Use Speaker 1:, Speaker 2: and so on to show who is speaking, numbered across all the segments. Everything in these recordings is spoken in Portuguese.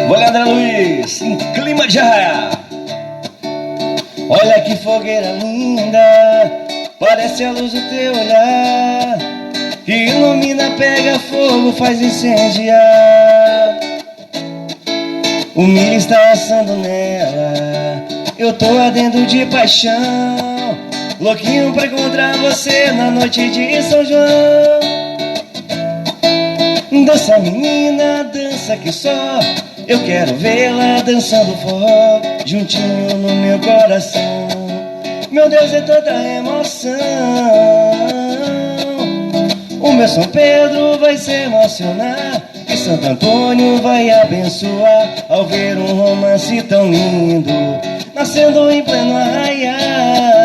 Speaker 1: Olha, André Luiz, em clima de arraiá. Olha que fogueira linda, parece a luz do teu olhar, que ilumina, pega fogo, faz incendiar. O milho está assando nela, eu tô ardendo de paixão, louquinho pra encontrar você na noite de São João. Dança menina, dança que só eu quero vê-la dançando forró, juntinho no meu coração. Meu Deus, é tanta emoção. O meu São Pedro vai se emocionar e Santo Antônio vai abençoar ao ver um romance tão lindo nascendo em pleno arraiar.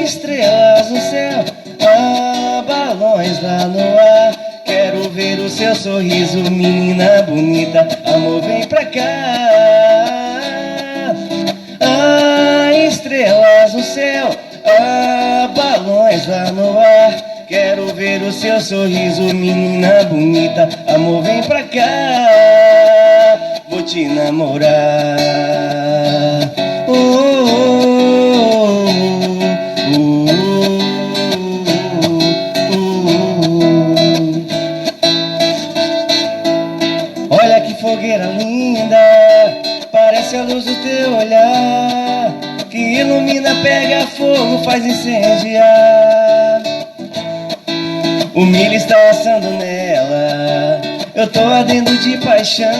Speaker 1: Estrelas no céu, balões lá no ar. Quero ver o seu sorriso, menina bonita, amor, vem pra cá. Estrelas no céu, balões lá no ar. Quero ver o seu sorriso, menina bonita, amor, vem pra cá. Vou te namorar. Olha que fogueira linda, parece a luz do teu olhar, que ilumina, pega fogo, faz incendiar. O milho está assando nela, eu tô ardendo de paixão,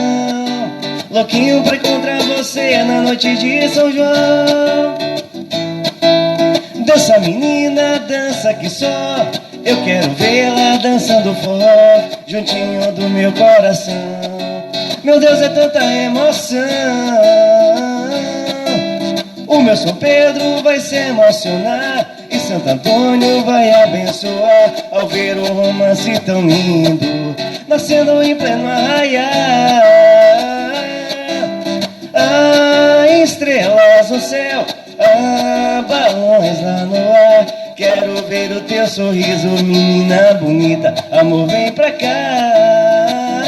Speaker 1: louquinho pra encontrar você na noite de São João. Dança menina, dança que só eu quero vê-la dançando forró, juntinho do meu coração. Meu Deus, é tanta emoção. O meu São Pedro vai se emocionar e Santo Antônio vai abençoar ao ver um romance tão lindo nascendo em pleno arraiar. Estrelas no céu, balões lá no ar. Quero ver o teu sorriso, menina bonita, amor, vem pra cá.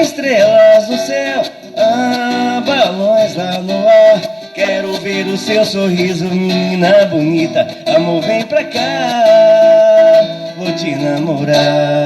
Speaker 1: Estrelas no céu, balões lá no ar. Quero ver o seu sorriso, menina bonita, amor, vem pra cá. Vou te namorar.